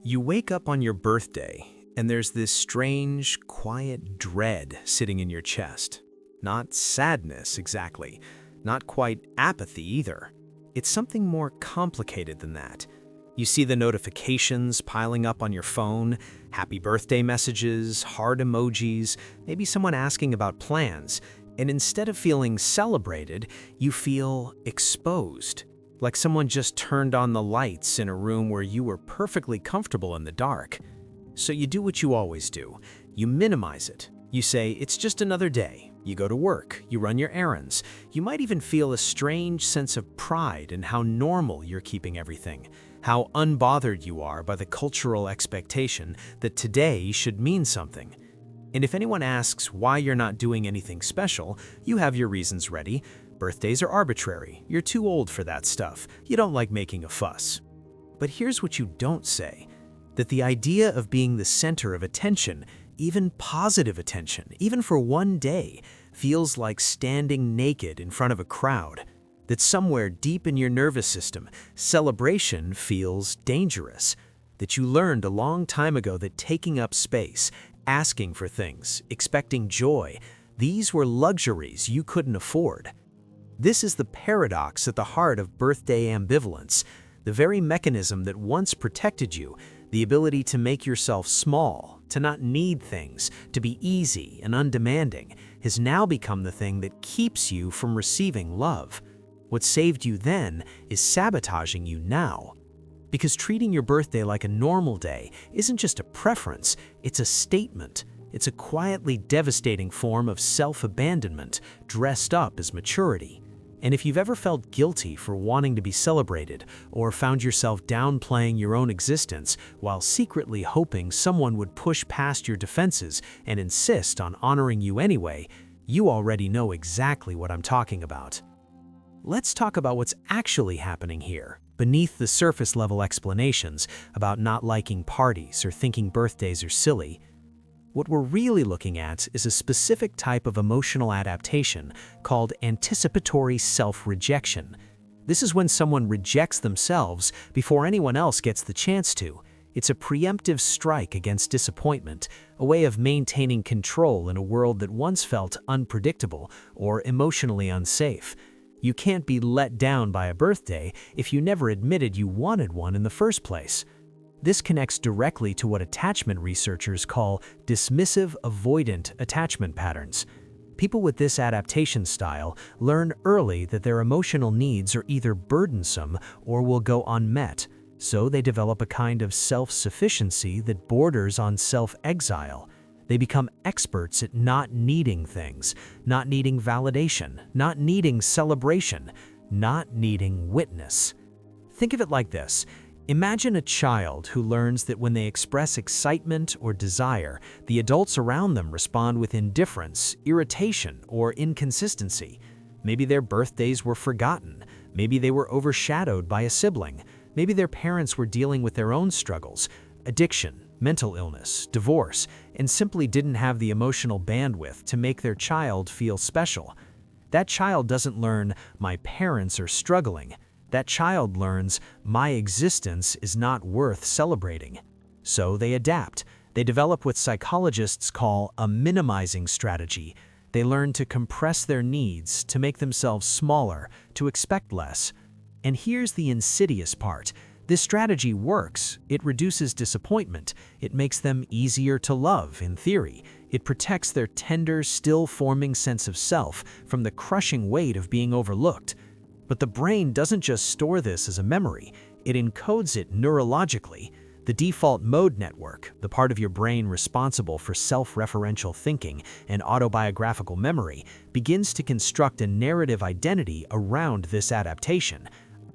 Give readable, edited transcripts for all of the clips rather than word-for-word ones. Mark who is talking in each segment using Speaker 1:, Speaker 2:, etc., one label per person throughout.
Speaker 1: You wake up on your birthday, and there's this strange, quiet dread sitting in your chest. Not sadness, exactly. Not quite apathy, either. It's something more complicated than that. You see the notifications piling up on your phone, happy birthday messages, heart emojis, maybe someone asking about plans, and instead of feeling celebrated, you feel exposed. Like someone just turned on the lights in a room where you were perfectly comfortable in the dark. So you do what you always do. You minimize it. You say, it's just another day. You go to work. You run your errands. You might even feel a strange sense of pride in how normal you're keeping everything, how unbothered you are by the cultural expectation that today should mean something. And if anyone asks why you're not doing anything special, you have your reasons ready. Birthdays are arbitrary. You're too old for that stuff. You don't like making a fuss. But here's what you don't say, that the idea of being the center of attention, even positive attention, even for one day, feels like standing naked in front of a crowd. That somewhere deep in your nervous system, celebration feels dangerous. That you learned a long time ago that taking up space, asking for things, expecting joy, these were luxuries you couldn't afford. This is the paradox at the heart of birthday ambivalence. The very mechanism that once protected you, the ability to make yourself small, to not need things, to be easy and undemanding, has now become the thing that keeps you from receiving love. What saved you then is sabotaging you now. Because treating your birthday like a normal day isn't just a preference, it's a statement. It's a quietly devastating form of self-abandonment dressed up as maturity. And if you've ever felt guilty for wanting to be celebrated, or found yourself downplaying your own existence while secretly hoping someone would push past your defenses and insist on honoring you anyway, you already know exactly what I'm talking about. Let's talk about what's actually happening here, beneath the surface-level explanations about not liking parties or thinking birthdays are silly. What we're really looking at is a specific type of emotional adaptation called anticipatory self-rejection. This is when someone rejects themselves before anyone else gets the chance to. It's a preemptive strike against disappointment, a way of maintaining control in a world that once felt unpredictable or emotionally unsafe. You can't be let down by a birthday if you never admitted you wanted one in the first place. This connects directly to what attachment researchers call dismissive avoidant attachment patterns. People with this adaptation style learn early that their emotional needs are either burdensome or will go unmet, so they develop a kind of self-sufficiency that borders on self-exile. They become experts at not needing things, not needing validation, not needing celebration, not needing witness. Think of it like this. Imagine a child who learns that when they express excitement or desire, the adults around them respond with indifference, irritation, or inconsistency. Maybe their birthdays were forgotten. Maybe they were overshadowed by a sibling. Maybe their parents were dealing with their own struggles, addiction, mental illness, divorce, and simply didn't have the emotional bandwidth to make their child feel special. That child doesn't learn, my parents are struggling. That child learns, my existence is not worth celebrating. So they adapt. They develop what psychologists call a minimizing strategy. They learn to compress their needs, to make themselves smaller, to expect less. And here's the insidious part. This strategy works. It reduces disappointment. It makes them easier to love, in theory. It protects their tender, still-forming sense of self from the crushing weight of being overlooked. But the brain doesn't just store this as a memory, it encodes it neurologically. The default mode network, the part of your brain responsible for self-referential thinking and autobiographical memory, begins to construct a narrative identity around this adaptation.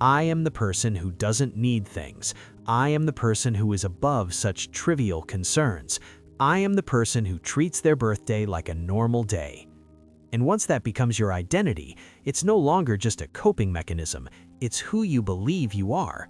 Speaker 1: I am the person who doesn't need things. I am the person who is above such trivial concerns. I am the person who treats their birthday like a normal day. And once that becomes your identity, it's no longer just a coping mechanism, it's who you believe you are.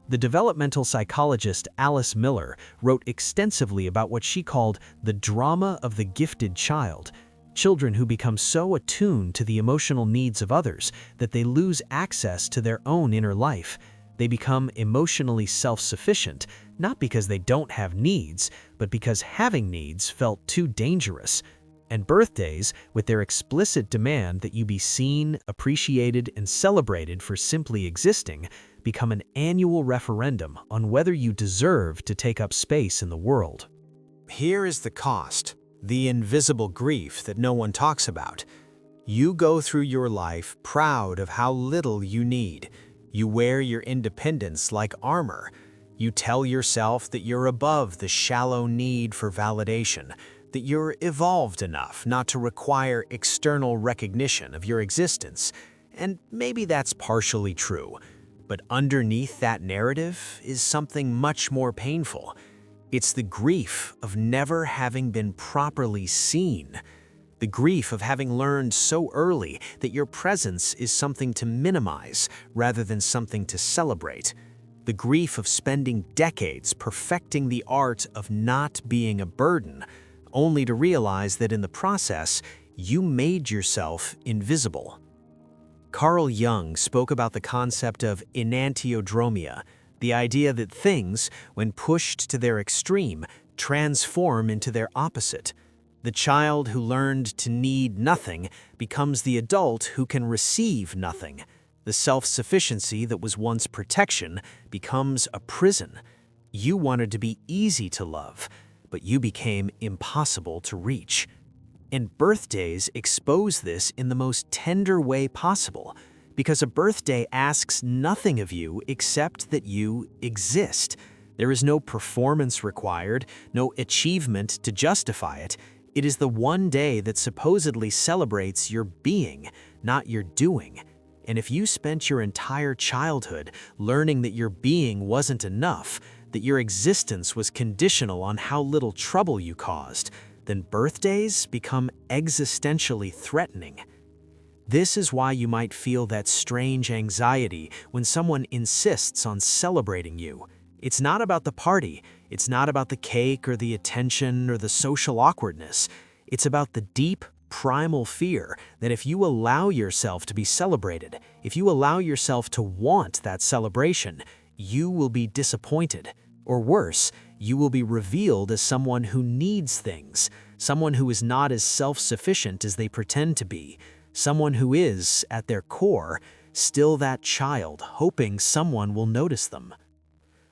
Speaker 1: The developmental psychologist Alice Miller wrote extensively about what she called the drama of the gifted child, children who become so attuned to the emotional needs of others that they lose access to their own inner life. They become emotionally self-sufficient, not because they don't have needs, but because having needs felt too dangerous. And birthdays, with their explicit demand that you be seen, appreciated, and celebrated for simply existing, become an annual referendum on whether you deserve to take up space in the world. Here is the cost, the invisible grief that no one talks about. You go through your life proud of how little you need. You wear your independence like armor. You tell yourself that you're above the shallow need for validation, that you're evolved enough not to require external recognition of your existence. And maybe that's partially true. But underneath that narrative is something much more painful. It's the grief of never having been properly seen. The grief of having learned so early that your presence is something to minimize rather than something to celebrate. The grief of spending decades perfecting the art of not being a burden, only to realize that in the process, you made yourself invisible. Carl Jung spoke about the concept of enantiodromia, the idea that things, when pushed to their extreme, transform into their opposite. The child who learned to need nothing becomes the adult who can receive nothing. The self-sufficiency that was once protection becomes a prison. You wanted to be easy to love, but you became impossible to reach. And birthdays expose this in the most tender way possible, because a birthday asks nothing of you except that you exist. There is no performance required, no achievement to justify it. It is the one day that supposedly celebrates your being, not your doing. And if you spent your entire childhood learning that your being wasn't enough, that your existence was conditional on how little trouble you caused, then birthdays become existentially threatening. This is why you might feel that strange anxiety when someone insists on celebrating you. It's not about the party, it's not about the cake or the attention or the social awkwardness. It's about the deep, primal fear that if you allow yourself to be celebrated, if you allow yourself to want that celebration, you will be disappointed. Or worse, you will be revealed as someone who needs things, someone who is not as self-sufficient as they pretend to be, someone who is, at their core, still that child hoping someone will notice them.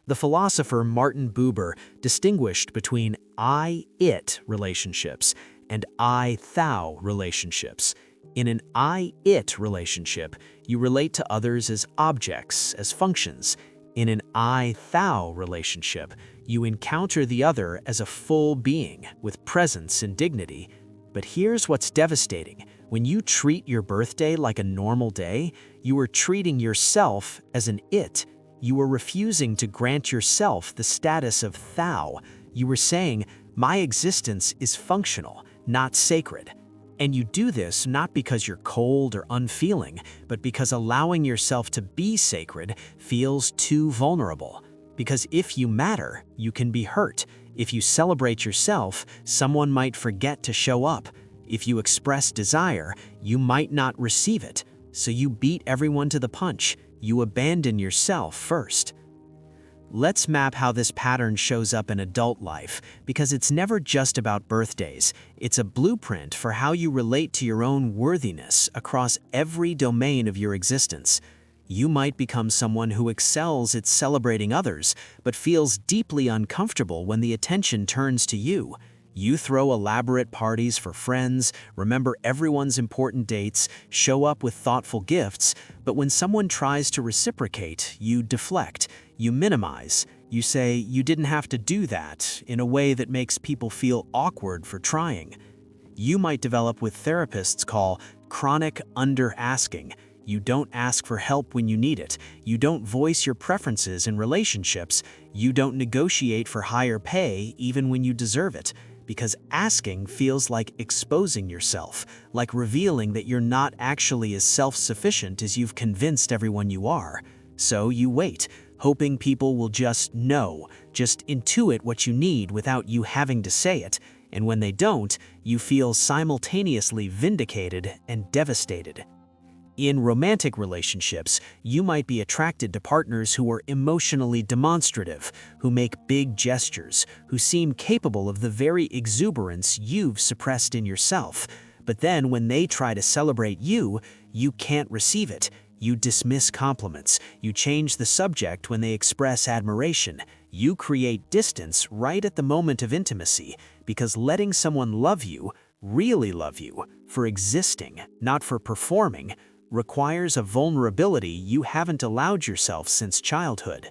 Speaker 1: The philosopher Martin Buber distinguished between I-it relationships and I-thou relationships. In an I-it relationship, you relate to others as objects, as functions. In an I-thou relationship, you encounter the other as a full being with presence and dignity. But here's what's devastating. When you treat your birthday like a normal day, you are treating yourself as an it. You are refusing to grant yourself the status of thou. You are saying, my existence is functional, not sacred. And you do this not because you're cold or unfeeling, but because allowing yourself to be sacred feels too vulnerable. Because if you matter, you can be hurt. If you celebrate yourself, someone might forget to show up. If you express desire, you might not receive it. So you beat everyone to the punch. You abandon yourself first. Let's map how this pattern shows up in adult life, because it's never just about birthdays. It's a blueprint for how you relate to your own worthiness across every domain of your existence. You might become someone who excels at celebrating others, but feels deeply uncomfortable when the attention turns to you. You throw elaborate parties for friends, remember everyone's important dates, show up with thoughtful gifts, but when someone tries to reciprocate, you deflect, you minimize, you say you didn't have to do that in a way that makes people feel awkward for trying. You might develop what therapists call chronic under-asking. You don't ask for help when you need it. You don't voice your preferences in relationships. You don't negotiate for higher pay even when you deserve it. Because asking feels like exposing yourself, like revealing that you're not actually as self-sufficient as you've convinced everyone you are. So you wait, hoping people will just know, just intuit what you need without you having to say it. And when they don't, you feel simultaneously vindicated and devastated.
Speaker 2: In romantic relationships, you might be attracted to partners who are emotionally demonstrative, who make big gestures, who seem capable of the very exuberance you've suppressed in yourself. But then when they try to celebrate you, you can't receive it. You dismiss compliments. You change the subject when they express admiration. You create distance right at the moment of intimacy, because letting someone love you, really love you, for existing, not for performing, requires a vulnerability you haven't allowed yourself since childhood.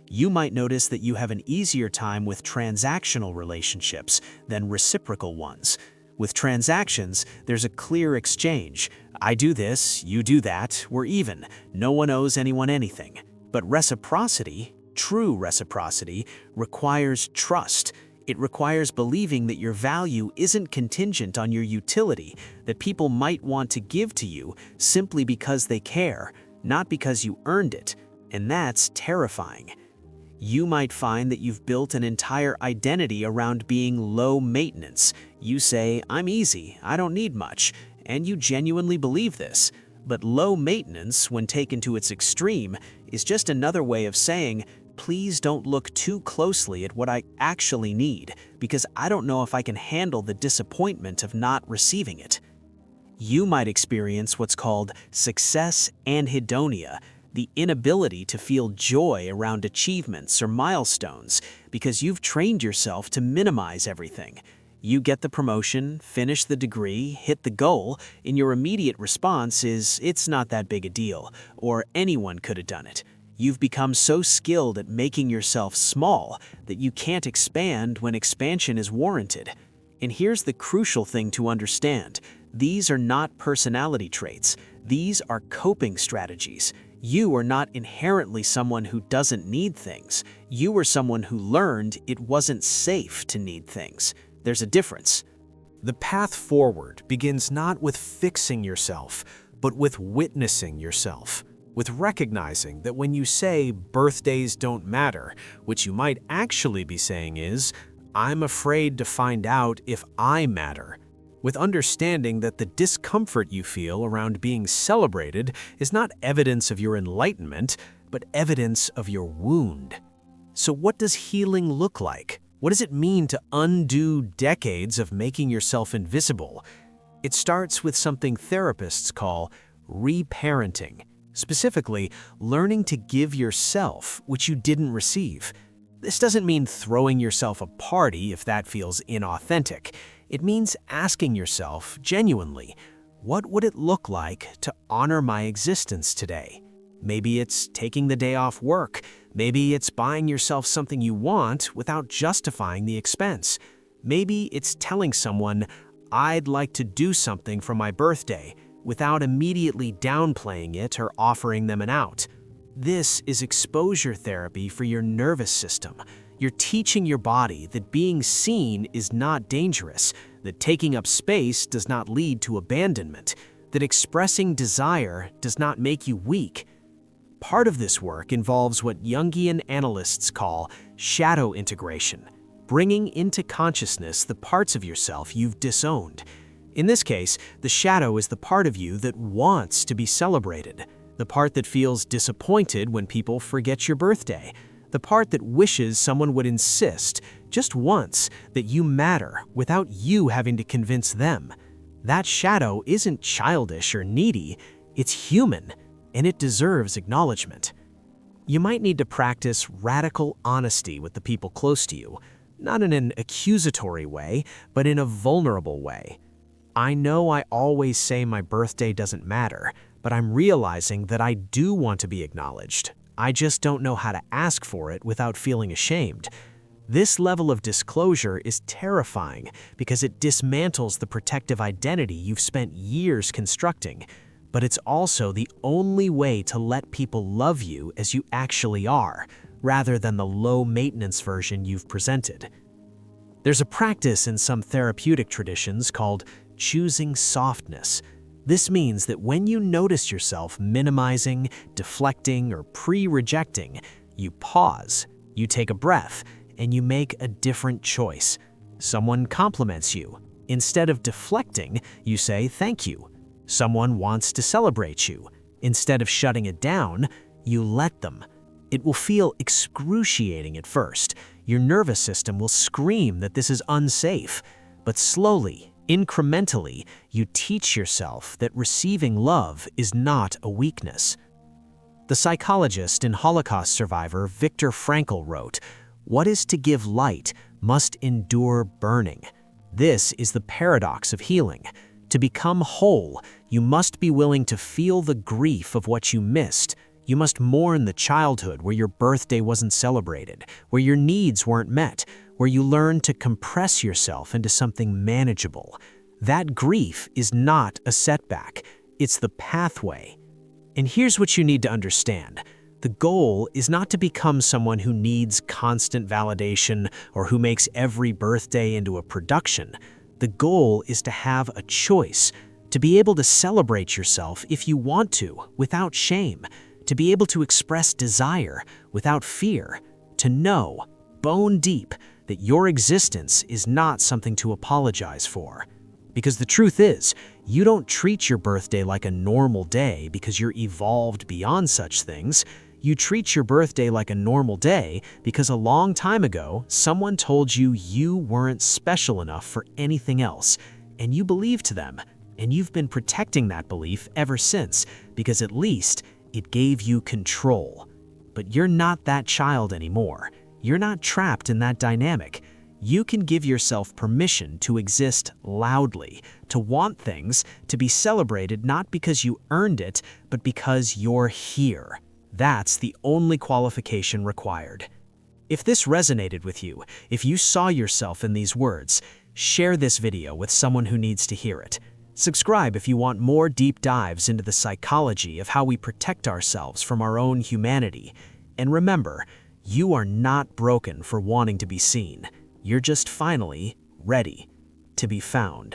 Speaker 2: You might notice that you have an easier time with transactional relationships than reciprocal ones. With transactions, there's a clear exchange. I do this, you do that, we're even. No one owes anyone anything. But reciprocity, true reciprocity, requires trust. It requires believing that your value isn't contingent on your utility, that people might want to give to you simply because they care, not because you earned it. And that's terrifying. You might find that you've built an entire identity around being low maintenance. You say, I'm easy, I don't need much, and you genuinely believe this. But low maintenance, when taken to its extreme, is just another way of saying, please don't look too closely at what I actually need, because I don't know if I can handle the disappointment of not receiving it. You might experience what's called success anhedonia, the inability to feel joy around achievements or milestones, because you've trained yourself to minimize everything. You get the promotion, finish the degree, hit the goal, and your immediate response is, it's not that big a deal, or anyone could have done it. You've become so skilled at making yourself small that you can't expand when expansion is warranted. And here's the crucial thing to understand. These are not personality traits. These are coping strategies. You are not inherently someone who doesn't need things. You are someone who learned it wasn't safe to need things. There's a difference.
Speaker 1: The path forward begins not with fixing yourself, but with witnessing yourself. With recognizing that when you say birthdays don't matter, what you might actually be saying is, I'm afraid to find out if I matter. With understanding that the discomfort you feel around being celebrated is not evidence of your enlightenment, but evidence of your wound. So what does healing look like? What does it mean to undo decades of making yourself invisible? It starts with something therapists call reparenting. Specifically, learning to give yourself what you didn't receive. This doesn't mean throwing yourself a party if that feels inauthentic. It means asking yourself, genuinely, what would it look like to honor my existence today? Maybe it's taking the day off work. Maybe it's buying yourself something you want without justifying the expense. Maybe it's telling someone, I'd like to do something for my birthday, without immediately downplaying it or offering them an out. This is exposure therapy for your nervous system. You're teaching your body that being seen is not dangerous, that taking up space does not lead to abandonment, that expressing desire does not make you weak. Part of this work involves what Jungian analysts call shadow integration, bringing into consciousness the parts of yourself you've disowned. In this case, the shadow is the part of you that wants to be celebrated, the part that feels disappointed when people forget your birthday, the part that wishes someone would insist, just once, that you matter without you having to convince them. That shadow isn't childish or needy, it's human, and it deserves acknowledgement. You might need to practice radical honesty with the people close to you, not in an accusatory way, but in a vulnerable way. I know I always say my birthday doesn't matter, but I'm realizing that I do want to be acknowledged. I just don't know how to ask for it without feeling ashamed. This level of disclosure is terrifying because it dismantles the protective identity you've spent years constructing, but it's also the only way to let people love you as you actually are, rather than the low-maintenance version you've presented. There's a practice in some therapeutic traditions called choosing softness. This means that when you notice yourself minimizing, deflecting, or pre-rejecting, you pause, you take a breath, and you make a different choice. Someone compliments you. Instead of deflecting, you say thank you.
Speaker 2: Someone wants to celebrate you. Instead of shutting it down, you let them. It will feel excruciating at first. Your nervous system will scream that this is unsafe. But slowly, incrementally, you teach yourself that receiving love is not a weakness. The psychologist and Holocaust survivor Viktor Frankl wrote, "What is to give light must endure burning." This is the paradox of healing. To become whole, you must be willing to feel the grief of what you missed. You must mourn the childhood where your birthday wasn't celebrated, where your needs weren't met, where you learned to compress yourself into something manageable. That grief is not a setback, it's the pathway. And here's what you need to understand. The goal is not to become someone who needs constant validation or who makes every birthday into a production. The goal is to have a choice, to be able to celebrate yourself if you want to, without shame, to be able to express desire without fear, to know, bone deep, that your existence is not something to apologize for. Because the truth is, you don't treat your birthday like a normal day because you're evolved beyond such things. You treat your birthday like a normal day because a long time ago, someone told you you weren't special enough for anything else, and you believed them, and you've been protecting that belief ever since because at least it gave you control. But you're not that child anymore. You're not trapped in that dynamic. You can give yourself permission to exist loudly, to want things, to be celebrated not because you earned it, but because you're here. That's the only qualification required. If this resonated with you, if you saw yourself in these words, share this video with someone who needs to hear it. Subscribe if you want more deep dives into the psychology of how we protect ourselves from our own humanity. And remember, you are not broken for wanting to be seen. You're just finally ready to be found.